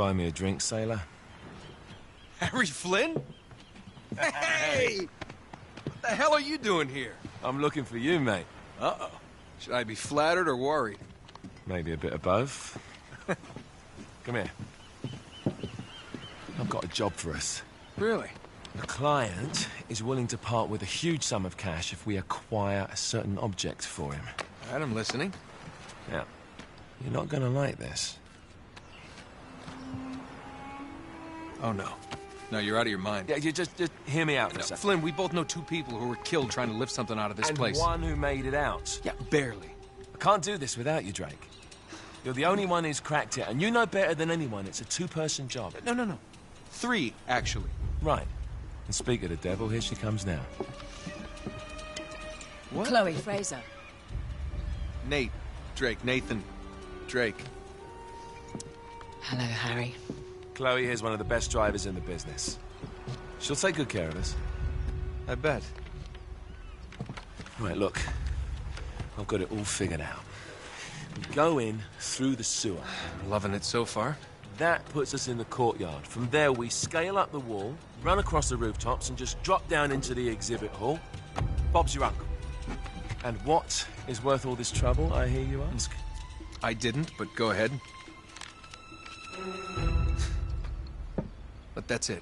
buy me a drink, sailor? Harry Flynn? Hey! What the hell are you doing here? I'm looking for you, mate. Uh-oh. Should I be flattered or worried? Maybe a bit of both. Come here. I've got a job for us. Really? The client is willing to part with a huge sum of cash if we acquire a certain object for him. All right, I'm listening. Now, you're not gonna like this. Oh, no. No, you're out of your mind. Yeah, you just hear me out for a No, second. Flynn, we both know two people who were killed trying to lift something out of this And place. one who made it out. Yeah, barely. I can't do this without you, Drake. You're the only one who's cracked it, and you know better than anyone it's a two-person job. No. 3, actually. Right. And speak of the devil, here she comes now. What? Chloe Fraser. Nate. Drake. Nathan. Drake. Hello, Harry. Chloe here's one of the best drivers in the business. She'll take good care of us. I bet. Right, look. I've got it all figured out. We go in through the sewer. Loving it so far. That puts us in the courtyard. From there, we scale up the wall, run across the rooftops, and just drop down into the exhibit hall. Bob's your uncle. And what is worth all this trouble, I hear you ask? I didn't, but go ahead. But that's it.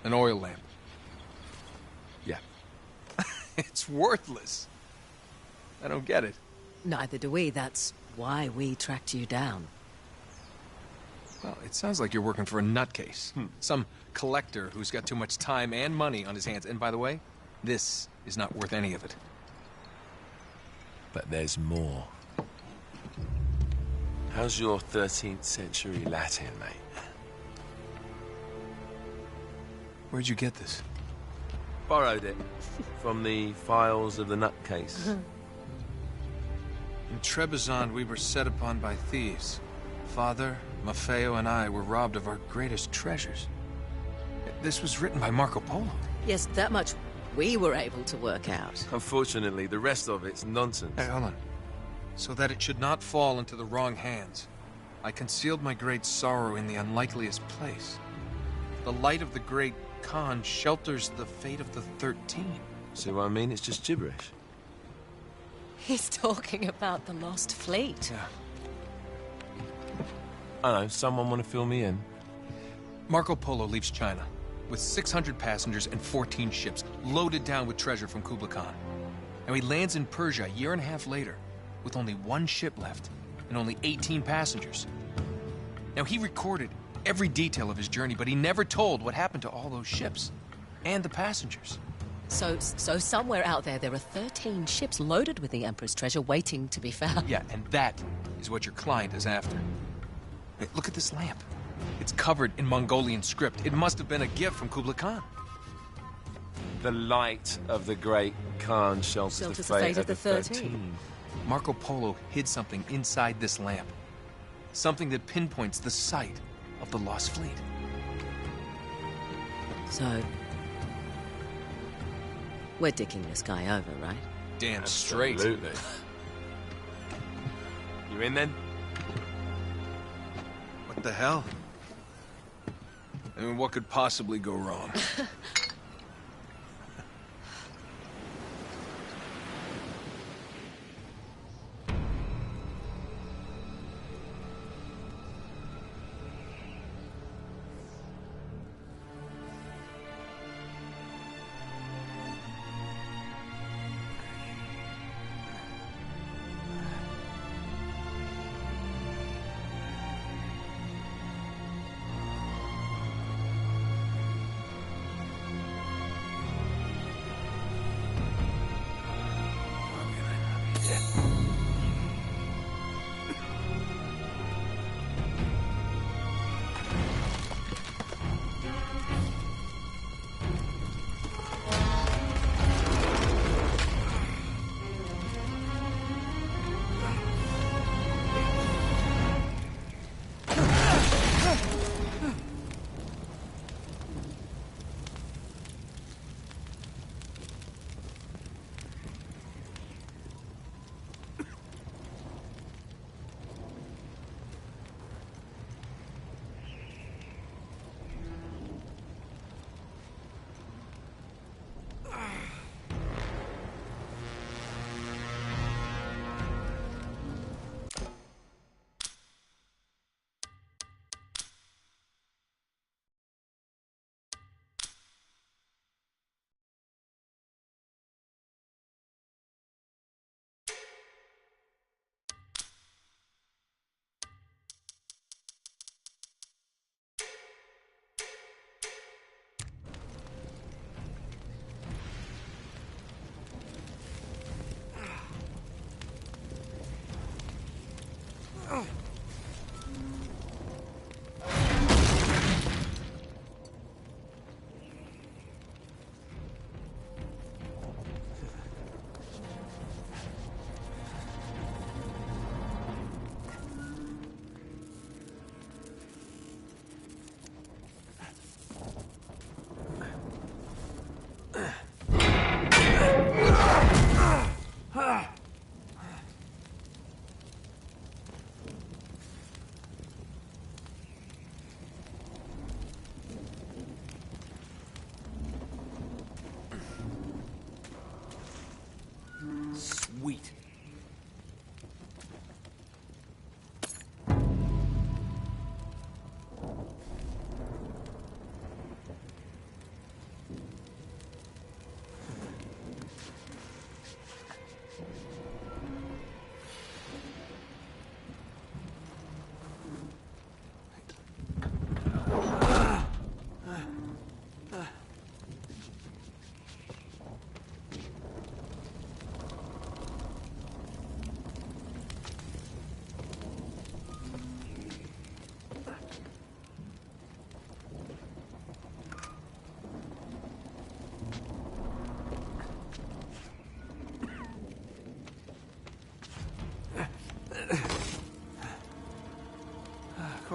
An oil lamp. Yeah. It's worthless. I don't get it. Neither do we. That's why we tracked you down. Well, it sounds like you're working for a nutcase. Some collector who's got too much time and money on his hands. And by the way, this is not worth any of it. But there's more. How's your 13th century Latin, mate? Where'd you get this? Borrowed it from the files of the nutcase. In Trebizond, we were set upon by thieves. Father, Maffeo, and I were robbed of our greatest treasures. This was written by Marco Polo. Yes, that much we were able to work out. Unfortunately, the rest of it's nonsense. Hey, hold on. So that it should not fall into the wrong hands, I concealed my great sorrow in the unlikeliest place. The light of the great Khan shelters the fate of the 13. See what I mean? It's just gibberish. He's talking about the lost fleet. Yeah. I know, someone want to fill me in? Marco Polo leaves China with 600 passengers and 14 ships loaded down with treasure from Kublai Khan. And he lands in Persia a year and a half later with only 1 ship left and only 18 passengers. Now, he recorded every detail of his journey, but he never told what happened to all those ships and the passengers. So somewhere out there are 13 ships loaded with the Emperor's treasure waiting to be found. Yeah, and that is what your client is after. Hey, look at this lamp. It's covered in Mongolian script. It must have been a gift from Kublai Khan. The light of the great Khan shelters the fate of the 13. Marco Polo hid something inside this lamp. Something that pinpoints the site of the lost fleet. So, we're dicking this guy over, right? Damn straight. Absolutely. You in then? What the hell? I mean, what could possibly go wrong?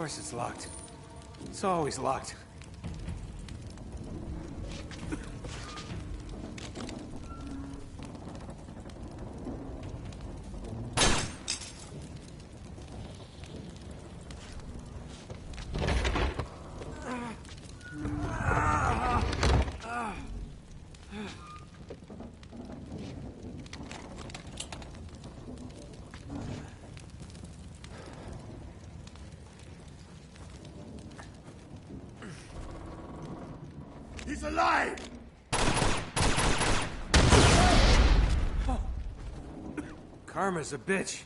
course it's locked. It's always locked. He's alive! Oh. Karma's a bitch.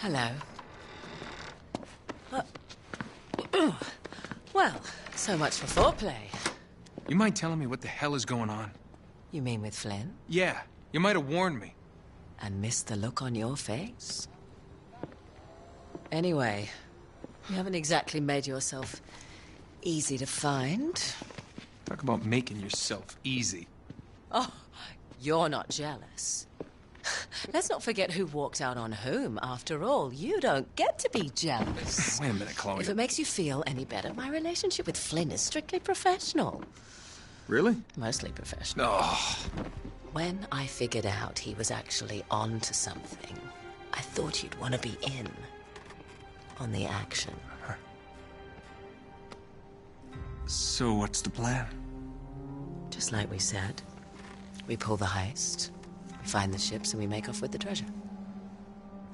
Hello. Well, so much for foreplay. You mind telling me what the hell is going on? You mean with Flynn? Yeah, you might have warned me. And missed the look on your face? Anyway, you haven't exactly made yourself easy to find. Talk about making yourself easy. Oh, you're not jealous. Let's not forget who walked out on whom. After all, you don't get to be jealous. Wait a minute, Chloe. If it makes you feel any better, my relationship with Flynn is strictly professional. Really? Mostly professional. Oh. When I figured out he was actually on to something, I thought you'd want to be in on the action. So what's the plan? Just like we said, we pull the heist, we find the ships, and we make off with the treasure.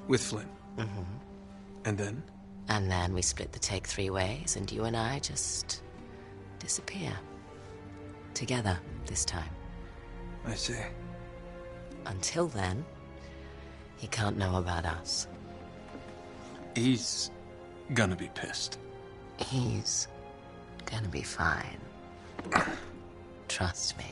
With Flynn? Mm-hmm. And then? And then we split the take 3 ways, and you and I just disappear. Together, this time. I see. Until then, he can't know about us. He's gonna be pissed. He's gonna be fine. Trust me.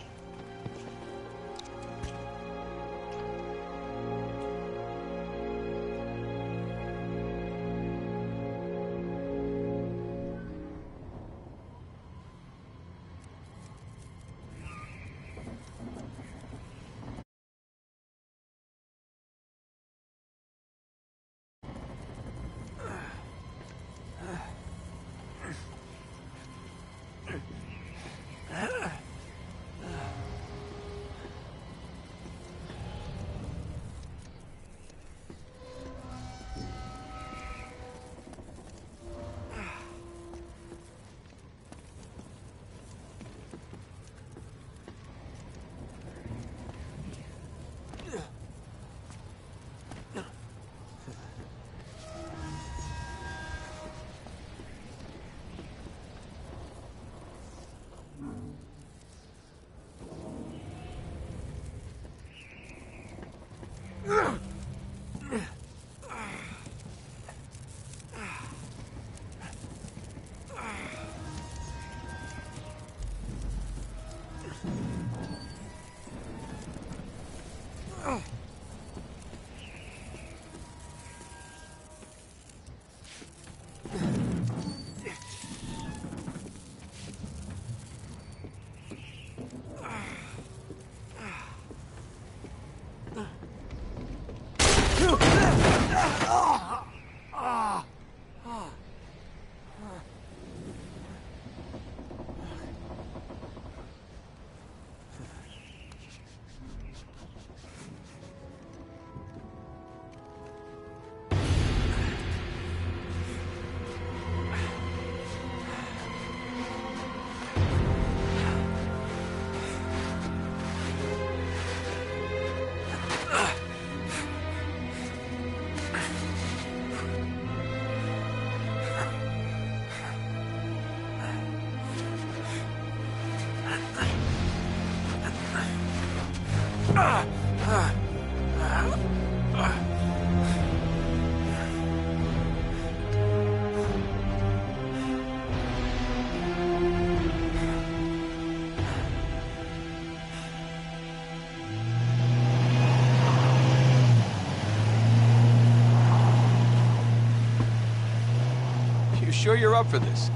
You sure you're up for this?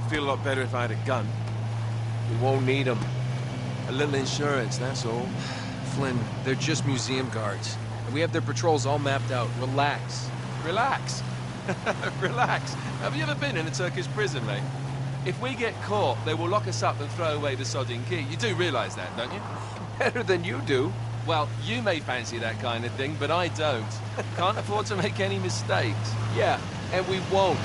Feel a lot better if I had a gun. We won't need them. A little insurance, that's all. Flynn, they're just museum guards. And we have their patrols all mapped out. Relax. Relax. Relax. Have you ever been in a Turkish prison, mate? If we get caught, they will lock us up and throw away the sodding key. You do realize that, don't you? Better than you do. Well, you may fancy that kind of thing, but I don't. Can't afford to make any mistakes. Yeah, and we won't.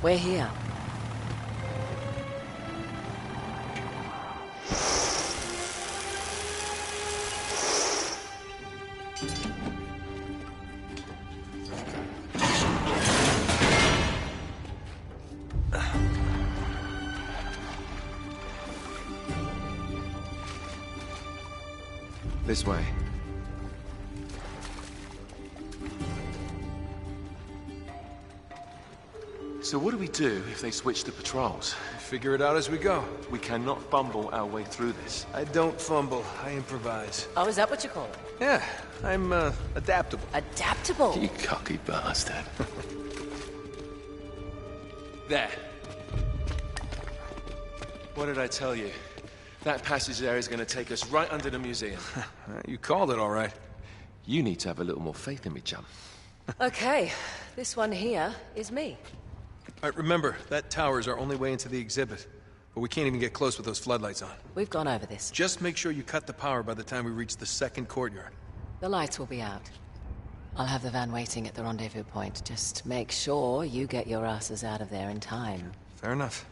We're here. This way. So what do we do if they switch the patrols? Figure it out as we go. We cannot fumble our way through this. I don't fumble, I improvise. Oh, is that what you call it? Yeah, I'm, adaptable. Adaptable? You cocky bastard. There. What did I tell you? That passage there is going to take us right under the museum. You called it all right. You need to have a little more faith in me, chum. Okay, this one here is me. All right, remember, that tower is our only way into the exhibit. But we can't even get close with those floodlights on. We've gone over this. Just make sure you cut the power by the time we reach the second courtyard. The lights will be out. I'll have the van waiting at the rendezvous point. Just make sure you get your asses out of there in time. Fair enough.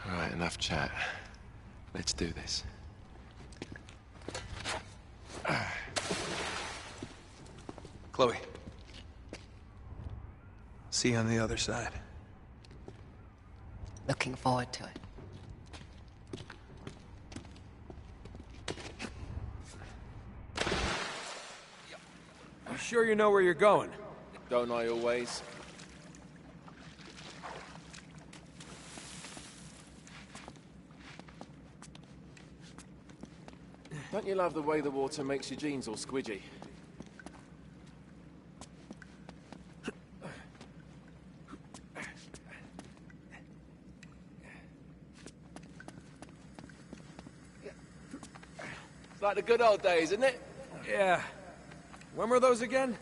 All right, enough chat. Let's do this. Chloe. See you on the other side. Looking forward to it. You sure you know where you're going? Don't I always? Don't you love the way the water makes your jeans all squidgy? It's like the good old days, isn't it? Yeah. When were those again?